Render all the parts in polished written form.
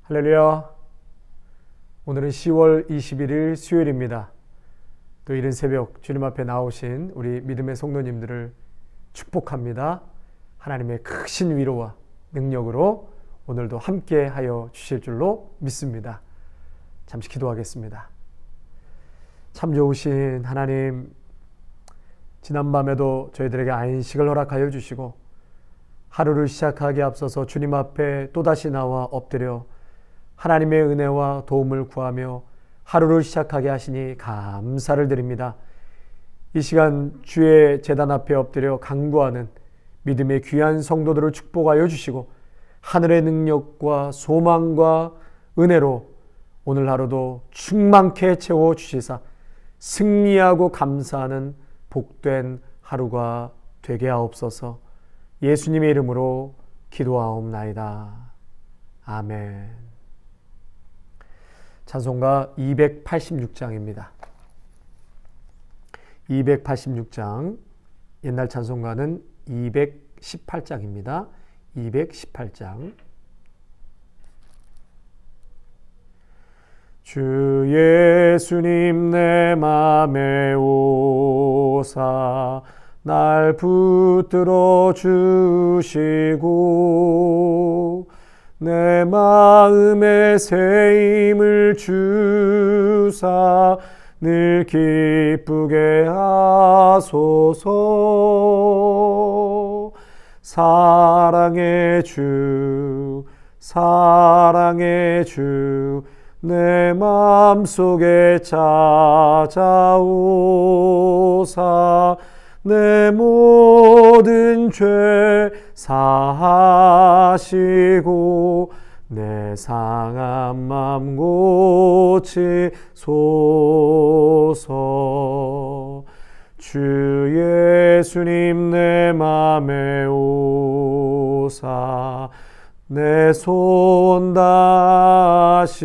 할렐루야. 오늘은 10월 21일 수요일입니다. 또 이른 새벽 주님 앞에 나오신 우리 믿음의 성도님들을 축복합니다. 하나님의 크신 위로와 능력으로 오늘도 함께 하여 주실 줄로 믿습니다. 잠시 기도하겠습니다. 참 좋으신 하나님, 지난밤에도 저희들에게 안식을 허락하여 주시고 하루를 시작하기에 앞서서 주님 앞에 또다시 나와 엎드려 하나님의 은혜와 도움을 구하며 하루를 시작하게 하시니 감사를 드립니다. 이 시간 주의 제단 앞에 엎드려 간구하는 믿음의 귀한 성도들을 축복하여 주시고 하늘의 능력과 소망과 은혜로 오늘 하루도 충만케 채워주시사 승리하고 감사하는 복된 하루가 되게 하옵소서. 예수님의 이름으로 기도하옵나이다. 아멘. 찬송가 286장입니다. 286장, 옛날 찬송가는 218장입니다. 218장. 주 예수님 내 맘에 오사 날 붙들어 주시고 내 마음에 새 힘을 주사 늘 기쁘게 하소서. 사랑의 주, 사랑의 주, 내 마음속에 찾아오사 내 모든 죄 사하시고 내 상한 맘 고치소서. 주 예수님 내 맘에 오사 내 손 다시고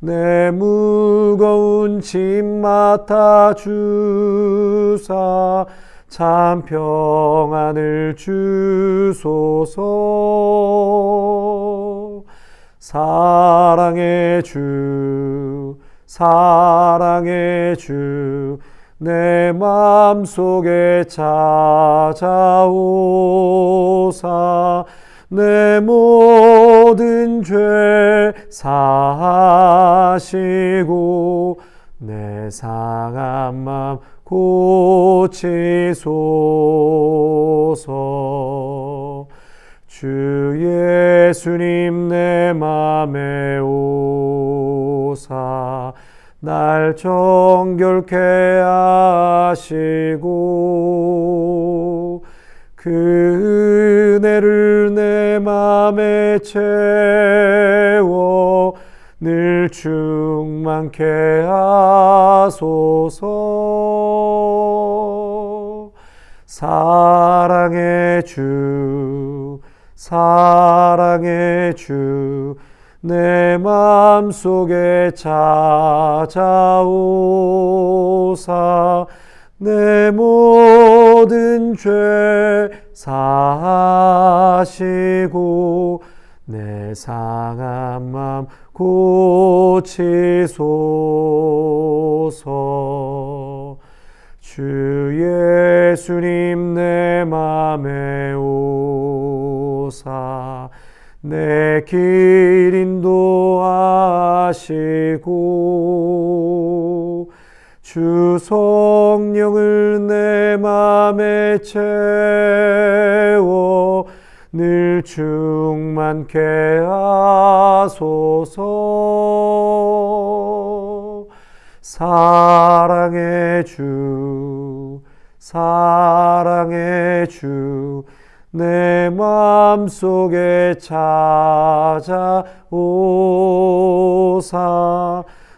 내 무거운 짐 맡아 주사 참 평안을 주소서. 사랑의 주, 사랑의 주, 내 마음속에 찾아오사 내 모든 죄 사하시고 내 상한 맘 고치소서. 주 예수님 내 맘에 오사 날 정결케 하시고 그 은혜를 내 맘에 채워 늘 충만케 하소서. 사랑의 주, 사랑의 주, 내 마음속에 찾아오사 내 모든 죄 사하시고 내 상한 맘 고치소서. 주 예수님 내 맘에 오사 내 길 인도하시고 주 성령을 내 맘에 채워 늘 충만케 하소서. 사랑의 주, 사랑의 주, 내 마음속에 찾아오사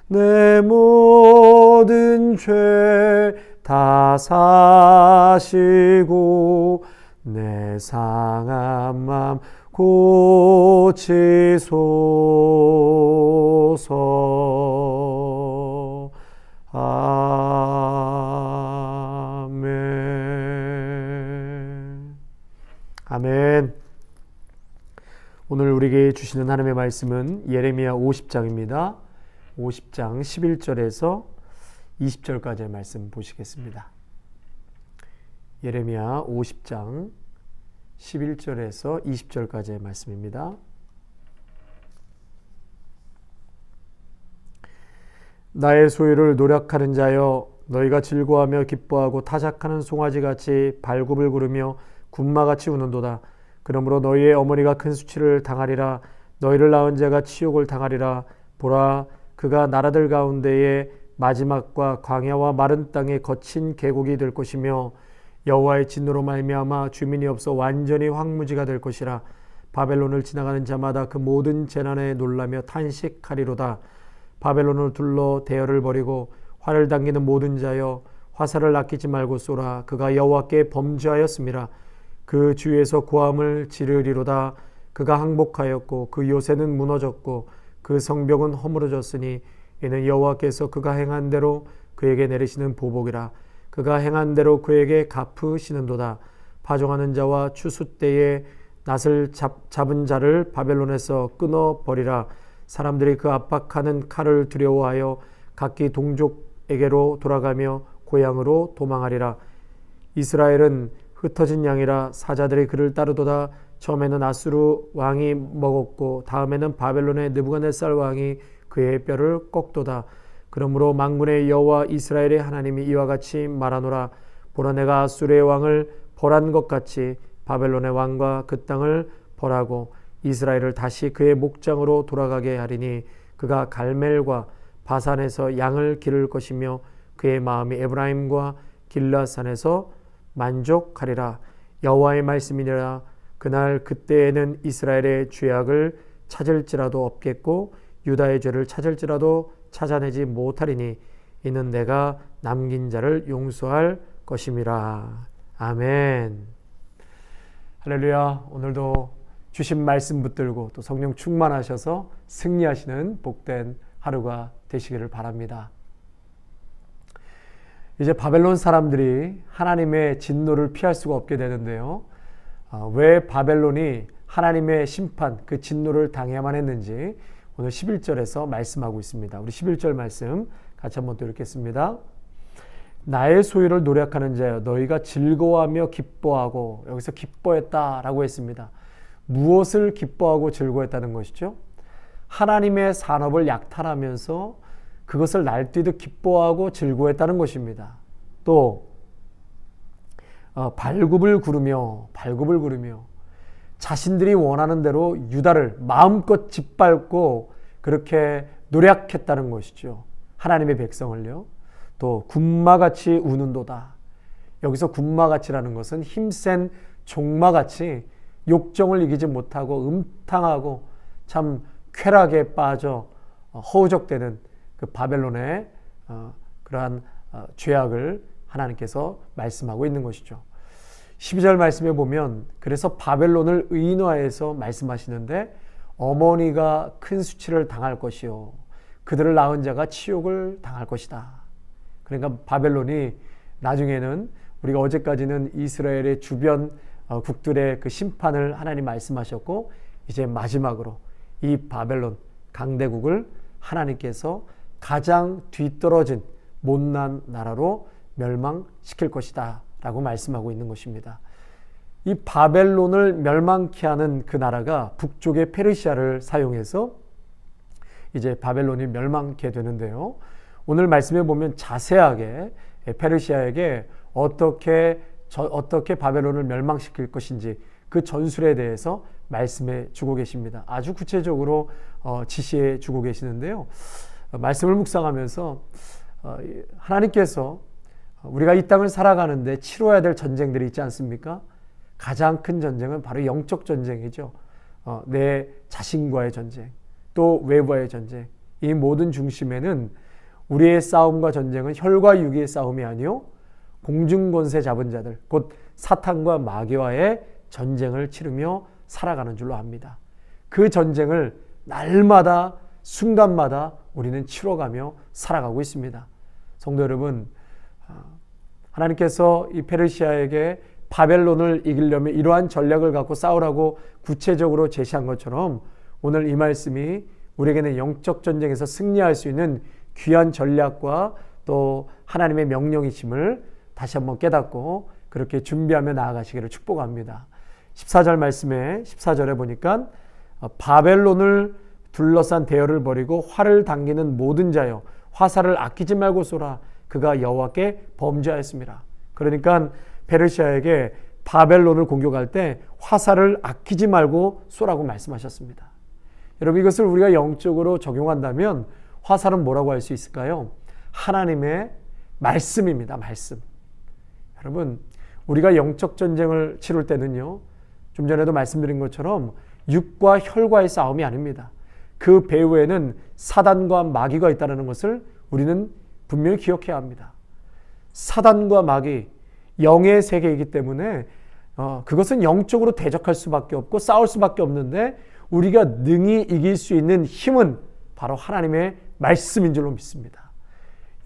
내 모든 죄 다 사시고 내 상한 맘 고치소서. 아멘. 아멘. 오늘 우리에게 주시는 하나님의 말씀은 예레미야 50장입니다. 50장 11절에서 20절까지의 말씀 보시겠습니다. 예레미야 50장 11절에서 20절까지의 말씀입니다. 나의 소유를 노력하는 자여, 너희가 즐거워하며 기뻐하고 타작하는 송아지같이 발굽을 구르며 군마같이 우는도다. 그러므로 너희의 어머니가 큰 수치를 당하리라. 너희를 낳은 자가 치욕을 당하리라. 보라, 그가 나라들 가운데에 마지막과 광야와 마른 땅의 거친 계곡이 될 것이며 여호와의 진노로 말미암아 주민이 없어 완전히 황무지가 될 것이라. 바벨론을 지나가는 자마다 그 모든 재난에 놀라며 탄식하리로다. 바벨론을 둘러 대열을 벌이고 활을 당기는 모든 자여, 화살을 아끼지 말고 쏘라. 그가 여호와께 범죄하였음이라. 그 주위에서 고함을 지르리로다. 그가 항복하였고 그 요새는 무너졌고 그 성벽은 허물어졌으니 이는 여호와께서 그가 행한 대로 그에게 내리시는 보복이라. 그가 행한 대로 그에게 갚으시는도다. 파종하는 자와 추수 때에 낫을 잡은 자를 바벨론에서 끊어버리라. 사람들이 그 압박하는 칼을 두려워하여 각기 동족에게로 돌아가며 고향으로 도망하리라. 이스라엘은 흩어진 양이라 사자들이 그를 따르도다. 처음에는 아수르 왕이 먹었고 다음에는 바벨론의 느부갓네살 왕이 그의 뼈를 꺾도다. 그러므로 만군의 여호와 이스라엘의 하나님이 이와 같이 말하노라. 보라, 내가 아수르의 왕을 벌한 것 같이 바벨론의 왕과 그 땅을 벌하고 이스라엘을 다시 그의 목장으로 돌아가게 하리니 그가 갈멜과 바산에서 양을 기를 것이며 그의 마음이 에브라임과 길라산에서 만족하리라. 여호와의 말씀이니라. 그날 그때에는 이스라엘의 죄악을 찾을지라도 없겠고 유다의 죄를 찾을지라도 찾아내지 못하리니 이는 내가 남긴 자를 용서할 것임이라. 아멘. 할렐루야. 오늘도 주신 말씀 붙들고 또 성령 충만하셔서 승리하시는 복된 하루가 되시기를 바랍니다. 이제 바벨론 사람들이 하나님의 진노를 피할 수가 없게 되는데요. 왜 바벨론이 하나님의 심판, 그 진노를 당해야만 했는지 오늘 11절에서 말씀하고 있습니다. 우리 11절 말씀 같이 한번 또 읽겠습니다. 나의 소유를 노력하는 자여, 너희가 즐거워하며 기뻐하고, 여기서 기뻐했다라고 했습니다. 무엇을 기뻐하고 즐거워했다는 것이죠? 하나님의 산업을 약탈하면서 그것을 날뛰듯 기뻐하고 즐거워했다는 것입니다. 또 발굽을 구르며 자신들이 원하는 대로 유다를 마음껏 짓밟고 그렇게 노력했다는 것이죠. 하나님의 백성을요. 또 군마같이 우는도다. 여기서 군마같이라는 것은 힘센 종마같이 욕정을 이기지 못하고 음탕하고 참 쾌락에 빠져 허우적대는 그 바벨론의 그러한 죄악을 하나님께서 말씀하고 있는 것이죠. 12절 말씀에 보면 그래서 바벨론을 의인화해서 말씀하시는데 어머니가 큰 수치를 당할 것이요 그들을 낳은 자가 치욕을 당할 것이다. 그러니까 바벨론이 나중에는 우리가 어제까지는 이스라엘의 주변 국들의 그 심판을 하나님 말씀하셨고 이제 마지막으로 이 바벨론 강대국을 하나님께서 가장 뒤떨어진 못난 나라로 멸망시킬 것이다 라고 말씀하고 있는 것입니다. 이 바벨론을 멸망케 하는 그 나라가 북쪽의 페르시아를 사용해서 이제 바벨론이 멸망케 되는데요. 오늘 말씀에 보면 자세하게 페르시아에게 어떻게 바벨론을 멸망시킬 것인지 그 전술에 대해서 말씀해 주고 계십니다. 아주 구체적으로 지시해 주고 계시는데요. 말씀을 묵상하면서 하나님께서 우리가 이 땅을 살아가는데 치러야 될 전쟁들이 있지 않습니까? 가장 큰 전쟁은 바로 영적 전쟁이죠. 내 자신과의 전쟁, 또 외부와의 전쟁. 이 모든 중심에는 우리의 싸움과 전쟁은 혈과 육의 싸움이 아니요 공중권세 잡은 자들, 곧 사탄과 마귀와의 전쟁을 치르며 살아가는 줄로 압니다. 그 전쟁을 날마다 순간마다 우리는 치러가며 살아가고 있습니다. 성도 여러분, 하나님께서 이 페르시아에게 바벨론을 이기려면 이러한 전략을 갖고 싸우라고 구체적으로 제시한 것처럼 오늘 이 말씀이 우리에게는 영적 전쟁에서 승리할 수 있는 귀한 전략과 또 하나님의 명령이심을 다시 한번 깨닫고 그렇게 준비하며 나아가시기를 축복합니다. 14절 말씀에 14절에 보니까 바벨론을 둘러싼 대열을 버리고 활을 당기는 모든 자여 화살을 아끼지 말고 쏘라. 그가 여호와께 범죄하였습니다. 그러니까 페르시아에게 바벨론을 공격할 때 화살을 아끼지 말고 쏘라고 말씀하셨습니다. 여러분 이것을 우리가 영적으로 적용한다면 화살은 뭐라고 할 수 있을까요? 하나님의 말씀입니다. 말씀. 여러분 우리가 영적 전쟁을 치룰 때는요. 좀 전에도 말씀드린 것처럼 육과 혈과의 싸움이 아닙니다. 그 배후에는 사단과 마귀가 있다는 것을 우리는 분명히 기억해야 합니다. 사단과 마귀, 영의 세계이기 때문에 그것은 영적으로 대적할 수밖에 없고 싸울 수밖에 없는데 우리가 능히 이길 수 있는 힘은 바로 하나님의 말씀인 줄로 믿습니다.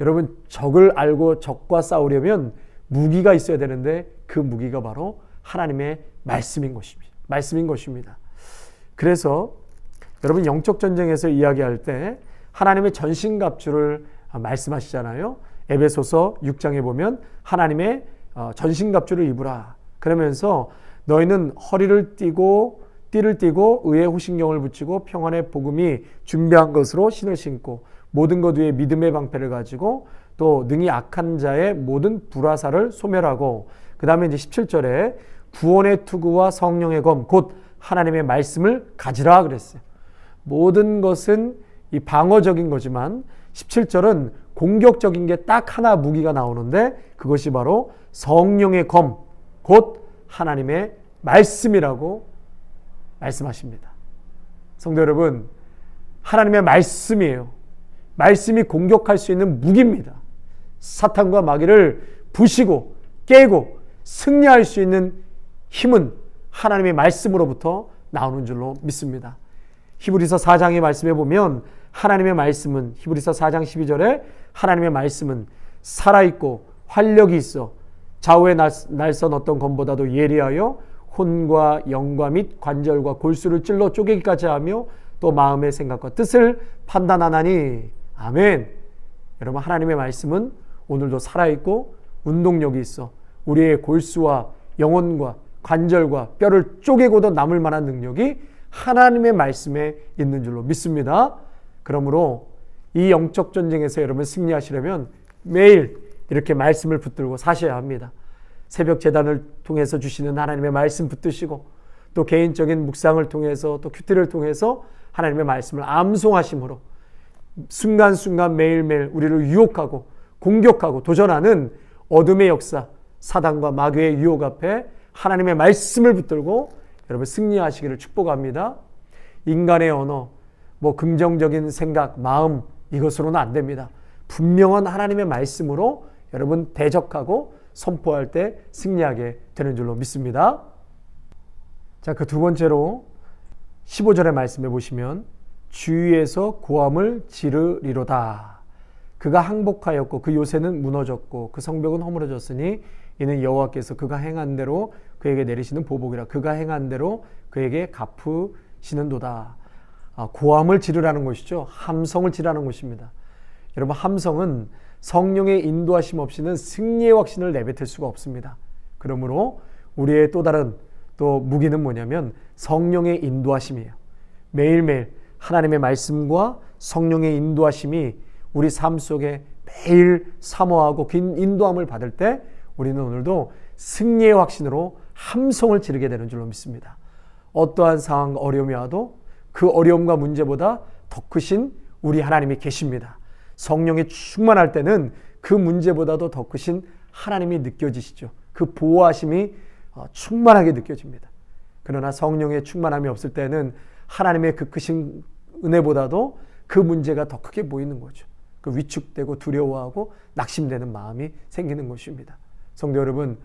여러분 적을 알고 적과 싸우려면 무기가 있어야 되는데 그 무기가 바로 하나님의 말씀인 것입니다. 그래서 여러분 영적 전쟁에서 이야기할 때 하나님의 전신갑주를 말씀하시잖아요. 에베소서 6장에 보면 하나님의 전신갑주를 입으라. 그러면서 너희는 허리를 띠를 띠고 의의 호신경을 붙이고 평안의 복음이 준비한 것으로 신을 신고 모든 것 위에 믿음의 방패를 가지고 또 능히 악한 자의 모든 불화살을 소멸하고 그 다음에 이제 17절에 구원의 투구와 성령의 검 곧 하나님의 말씀을 가지라 그랬어요. 모든 것은 이 방어적인 거지만 17절은 공격적인 게 딱 하나 무기가 나오는데 그것이 바로 성령의 검 곧 하나님의 말씀이라고 말씀하십니다. 성도 여러분 하나님의 말씀이에요. 말씀이 공격할 수 있는 무기입니다. 사탄과 마귀를 부시고 깨고 승리할 수 있는 힘은 하나님의 말씀으로부터 나오는 줄로 믿습니다. 히브리서 4장의 말씀에 보면 하나님의 말씀은 히브리서 4장 12절에 하나님의 말씀은 살아있고 활력이 있어 좌우에 날선 어떤 검보다도 예리하여 혼과 영과 및 관절과 골수를 찔러 쪼개기까지 하며 또 마음의 생각과 뜻을 판단하나니 아멘. 여러분 하나님의 말씀은 오늘도 살아있고 운동력이 있어 우리의 골수와 영혼과 관절과 뼈를 쪼개고도 남을 만한 능력이 하나님의 말씀에 있는 줄로 믿습니다. 그러므로 이 영적 전쟁에서 여러분 승리하시려면 매일 이렇게 말씀을 붙들고 사셔야 합니다. 새벽 제단을 통해서 주시는 하나님의 말씀 붙드시고 또 개인적인 묵상을 통해서 또 큐티를 통해서 하나님의 말씀을 암송하심으로 순간순간 매일매일 우리를 유혹하고 공격하고 도전하는 어둠의 역사 사단과 마귀의 유혹 앞에 하나님의 말씀을 붙들고 여러분 승리하시기를 축복합니다. 인간의 언어, 긍정적인 생각, 마음 이것으로는 안 됩니다. 분명한 하나님의 말씀으로 여러분 대적하고 선포할 때 승리하게 되는 줄로 믿습니다. 자, 그 두 번째로 15절의 말씀해 보시면 주위에서 고함을 지르리로다. 그가 항복하였고 그 요새는 무너졌고 그 성벽은 허물어졌으니 이는 여호와께서 그가 행한 대로 그에게 내리시는 보복이라. 그가 행한 대로 그에게 갚으시는도다. 고함을 지르라는 것이죠. 함성을 지르라는 것입니다. 여러분 함성은 성령의 인도하심 없이는 승리의 확신을 내뱉을 수가 없습니다. 그러므로 우리의 또 다른 무기는 뭐냐면 성령의 인도하심이에요. 매일매일 하나님의 말씀과 성령의 인도하심이 우리 삶 속에 매일 사모하고 긴 인도함을 받을 때 우리는 오늘도 승리의 확신으로 함성을 지르게 되는 줄로 믿습니다. 어떠한 상황과 어려움이 와도 그 어려움과 문제보다 더 크신 우리 하나님이 계십니다. 성령이 충만할 때는 그 문제보다도 더 크신 하나님이 느껴지시죠. 그 보호하심이 충만하게 느껴집니다. 그러나 성령의 충만함이 없을 때는 하나님의 그 크신 은혜보다도 그 문제가 더 크게 보이는 거죠. 그 위축되고 두려워하고 낙심되는 마음이 생기는 것입니다. 성도 여러분,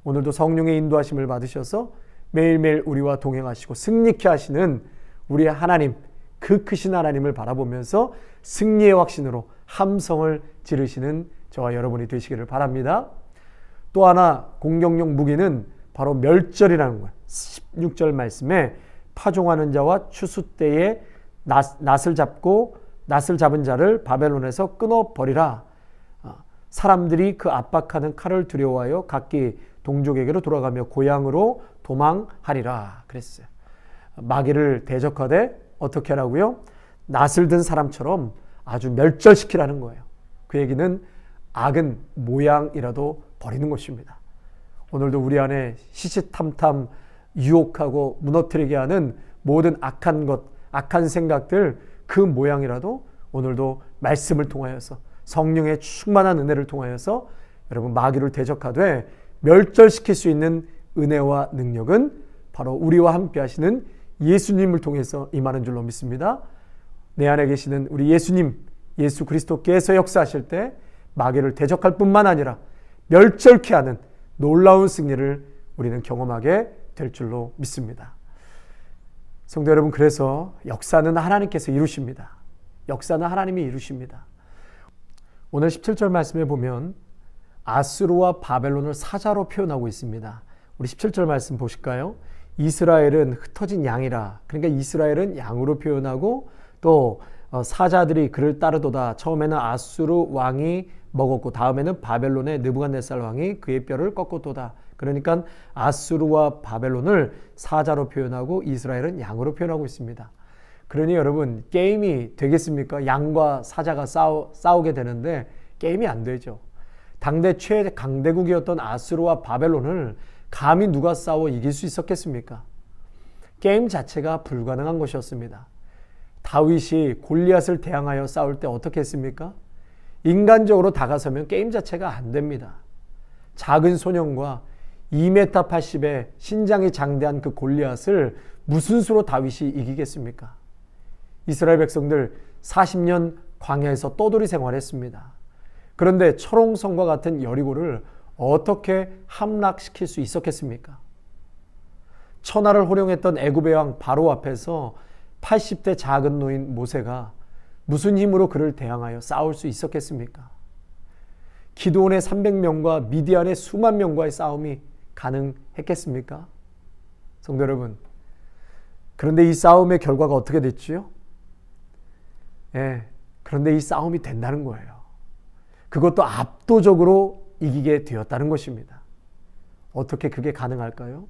오늘도 성령의 인도하심을 받으셔서 매일매일 우리와 동행하시고 승리케 하시는 우리의 하나님, 그 크신 하나님을 바라보면서 승리의 확신으로 함성을 지르시는 저와 여러분이 되시기를 바랍니다. 또 하나 공격용 무기는 바로 멸절이라는 거예요. 16절 말씀에 파종하는 자와 추수 때에 낫을 잡은 자를 바벨론에서 끊어버리라. 사람들이 그 압박하는 칼을 두려워하여 각기 동족에게로 돌아가며 고향으로 도망하리라 그랬어요. 마귀를 대적하되 어떻게 하라고요? 낫을 든 사람처럼 아주 멸절시키라는 거예요. 그 얘기는 악은 모양이라도 버리는 것입니다. 오늘도 우리 안에 시시탐탐 유혹하고 무너뜨리게 하는 모든 악한 것, 악한 생각들 그 모양이라도 오늘도 말씀을 통하여서 성령의 충만한 은혜를 통하여서 여러분 마귀를 대적하되 멸절시킬 수 있는 은혜와 능력은 바로 우리와 함께 하시는 예수님을 통해서 임하는 줄로 믿습니다. 내 안에 계시는 우리 예수님, 예수 그리스도께서 역사하실 때 마귀를 대적할 뿐만 아니라 멸절케 하는 놀라운 승리를 우리는 경험하게 될 줄로 믿습니다. 성도 여러분, 그래서 역사는 하나님께서 이루십니다. 역사는 하나님이 이루십니다. 오늘 17절 말씀에 보면 아수르와 바벨론을 사자로 표현하고 있습니다. 우리 17절 말씀 보실까요? 이스라엘은 흩어진 양이라. 그러니까 이스라엘은 양으로 표현하고 또 사자들이 그를 따르도다. 처음에는 아수르 왕이 먹었고 다음에는 바벨론의 느부갓네살 왕이 그의 뼈를 꺾었도다. 그러니까 아수르와 바벨론을 사자로 표현하고 이스라엘은 양으로 표현하고 있습니다. 그러니 여러분 게임이 되겠습니까? 양과 사자가 싸우게 되는데 게임이 안 되죠. 당대 최강대국이었던 아수르와 바벨론을 감히 누가 싸워 이길 수 있었겠습니까? 게임 자체가 불가능한 것이었습니다. 다윗이 골리앗을 대항하여 싸울 때 어떻게 했습니까? 인간적으로 다가서면 게임 자체가 안 됩니다. 작은 소년과 2m 80의 신장이 장대한 그 골리앗을 무슨 수로 다윗이 이기겠습니까? 이스라엘 백성들 40년 광야에서 떠돌이 생활했습니다. 그런데 철옹성과 같은 여리고를 어떻게 함락시킬 수 있었겠습니까? 천하를 호령했던 애굽의 왕 바로 앞에서 80대 작은 노인 모세가 무슨 힘으로 그를 대항하여 싸울 수 있었겠습니까? 기드온의 300명과 미디안의 수만 명과의 싸움이 가능했겠습니까? 성도 여러분, 그런데 이 싸움의 결과가 어떻게 됐지요? 그런데 이 싸움이 된다는 거예요. 그것도 압도적으로 이기게 되었다는 것입니다. 어떻게 그게 가능할까요?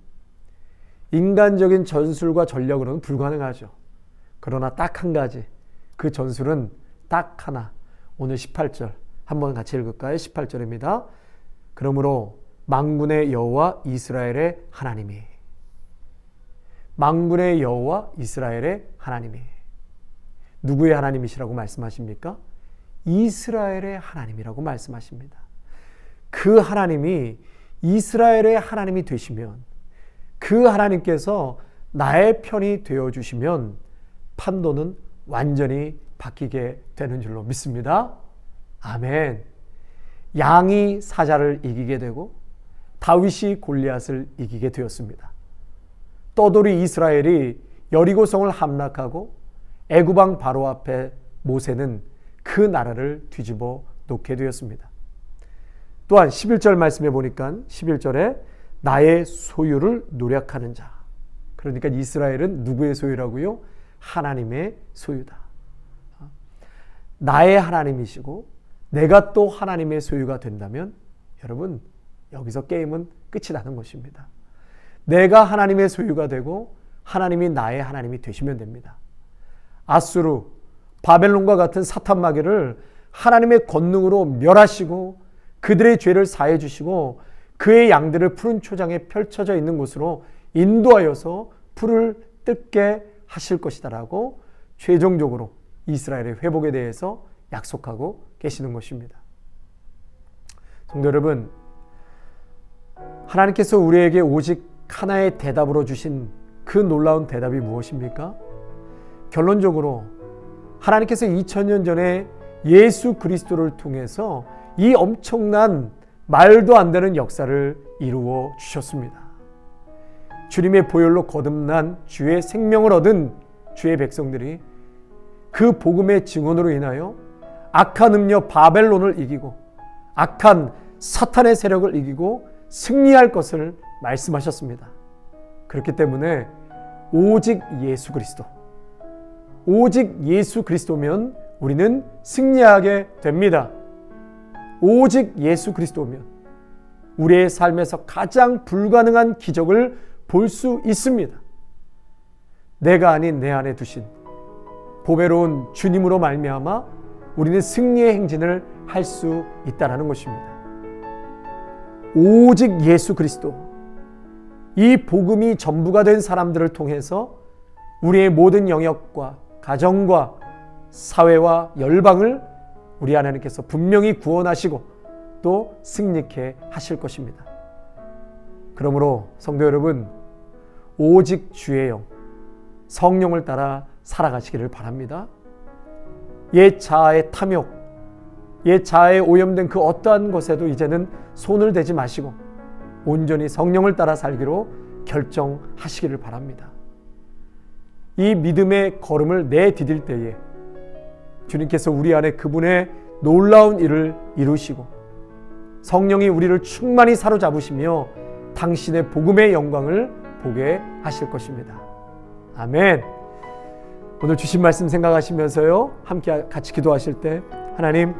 인간적인 전술과 전력으로는 불가능하죠. 그러나 딱 한 가지, 그 전술은 딱 하나. 오늘 18절 한번 같이 읽을까요? 18절입니다. 그러므로 만군의 여호와 이스라엘의 하나님이, 만군의 여호와 이스라엘의 하나님이 누구의 하나님이시라고 말씀하십니까? 이스라엘의 하나님이라고 말씀하십니다. 그 하나님이 이스라엘의 하나님이 되시면, 그 하나님께서 나의 편이 되어주시면 판도는 완전히 바뀌게 되는 줄로 믿습니다. 아멘. 양이 사자를 이기게 되고 다윗이 골리앗을 이기게 되었습니다. 떠돌이 이스라엘이 여리고성을 함락하고 애굽왕 바로 앞에 모세는 그 나라를 뒤집어 놓게 되었습니다. 또한 11절 말씀해 보니까 11절에 나의 소유를 노력하는 자. 그러니까 이스라엘은 누구의 소유라고요? 하나님의 소유다. 나의 하나님이시고 내가 또 하나님의 소유가 된다면 여러분 여기서 게임은 끝이 나는 것입니다. 내가 하나님의 소유가 되고 하나님이 나의 하나님이 되시면 됩니다. 아수르, 바벨론과 같은 사탄 마귀를 하나님의 권능으로 멸하시고 그들의 죄를 사해 주시고 그의 양들을 푸른 초장에 펼쳐져 있는 곳으로 인도하여서 풀을 뜯게 하실 것이다라고 최종적으로 이스라엘의 회복에 대해서 약속하고 계시는 것입니다. 성도 여러분, 하나님께서 우리에게 오직 하나의 대답으로 주신 그 놀라운 대답이 무엇입니까? 결론적으로 하나님께서 2000년 전에 예수 그리스도를 통해서 이 엄청난 말도 안 되는 역사를 이루어 주셨습니다. 주님의 보혈로 거듭난 주의 생명을 얻은 주의 백성들이 그 복음의 증언으로 인하여 악한 음녀 바벨론을 이기고 악한 사탄의 세력을 이기고 승리할 것을 말씀하셨습니다. 그렇기 때문에 오직 예수 그리스도, 오직 예수 그리스도면 우리는 승리하게 됩니다. 오직 예수 그리스도면 우리의 삶에서 가장 불가능한 기적을 볼 수 있습니다. 내가 아닌 내 안에 두신 보배로운 주님으로 말미암아 우리는 승리의 행진을 할 수 있다는 것입니다. 오직 예수 그리스도, 이 복음이 전부가 된 사람들을 통해서 우리의 모든 영역과 가정과 사회와 열방을 우리 하나님께서 분명히 구원하시고 또 승리케 하실 것입니다. 그러므로 성도 여러분, 오직 주의 영, 성령을 따라 살아가시기를 바랍니다. 옛 자아의 탐욕, 옛 자아에 오염된 그 어떠한 것에도 이제는 손을 대지 마시고 온전히 성령을 따라 살기로 결정하시기를 바랍니다. 이 믿음의 걸음을 내디딜 때에 주님께서 우리 안에 그분의 놀라운 일을 이루시고 성령이 우리를 충만히 사로잡으시며 당신의 복음의 영광을 보게 하실 것입니다. 아멘. 오늘 주신 말씀 생각하시면서요, 함께 같이 기도하실 때 하나님,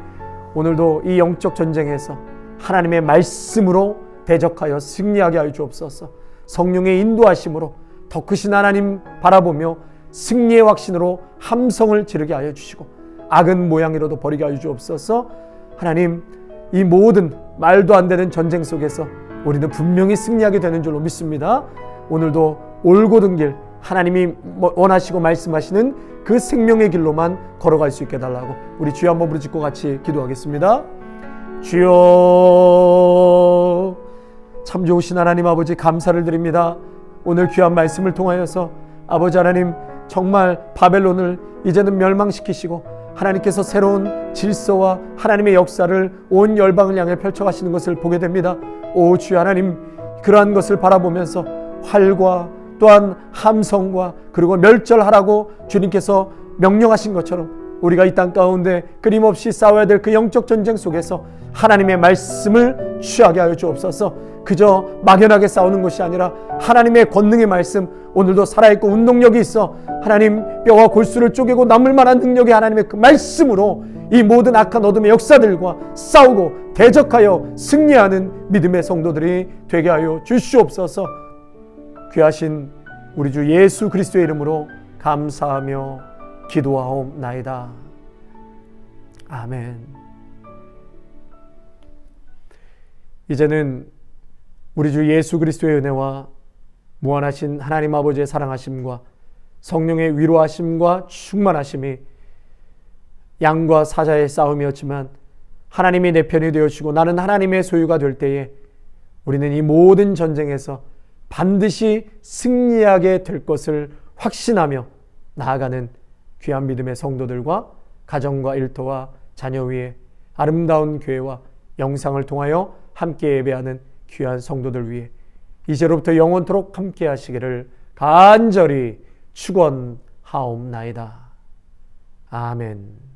오늘도 이 영적 전쟁에서 하나님의 말씀으로 대적하여 승리하게 하여 주옵소서. 성령의 인도하심으로 더 크신 하나님 바라보며 승리의 확신으로 함성을 지르게 하여 주시고 악은 모양이로도 버리게 하여 주옵소서. 하나님, 이 모든 말도 안 되는 전쟁 속에서 우리는 분명히 승리하게 되는 줄로 믿습니다. 오늘도 올곧은 길, 하나님이 원하시고 말씀하시는 그 생명의 길로만 걸어갈 수 있게 해달라고 우리 주여 한번 부르짖고 같이 기도하겠습니다. 주여, 참 좋으신 하나님 아버지, 감사를 드립니다. 오늘 귀한 말씀을 통하여서 아버지 하나님, 정말 바벨론을 이제는 멸망시키시고 하나님께서 새로운 질서와 하나님의 역사를 온 열방을 향해 펼쳐가시는 것을 보게 됩니다. 오 주여 하나님, 그러한 것을 바라보면서 활과 또한 함성과 그리고 멸절하라고 주님께서 명령하신 것처럼 우리가 이 땅 가운데 끊임없이 싸워야 될 그 영적 전쟁 속에서 하나님의 말씀을 취하게 하여 주옵소서. 그저 막연하게 싸우는 것이 아니라 하나님의 권능의 말씀, 오늘도 살아있고 운동력이 있어 하나님 뼈와 골수를 쪼개고 남을 만한 능력의 하나님의 그 말씀으로 이 모든 악한 어둠의 역사들과 싸우고 대적하여 승리하는 믿음의 성도들이 되게 하여 주시옵소서. 귀하신 우리 주 예수 그리스도의 이름으로 감사하며 기도하옵나이다. 아멘. 이제는 우리 주 예수 그리스도의 은혜와 무한하신 하나님 아버지의 사랑하심과 성령의 위로하심과 충만하심이 양과 사자의 싸움이었지만 하나님이 내 편이 되어주시고 나는 하나님의 소유가 될 때에 우리는 이 모든 전쟁에서 반드시 승리하게 될 것을 확신하며 나아가는 귀한 믿음의 성도들과 가정과 일터와 자녀 위에 아름다운 교회와 영상을 통하여 함께 예배하는 귀한 성도들 위해 이제로부터 영원토록 함께 하시기를 간절히 축원하옵나이다. 아멘.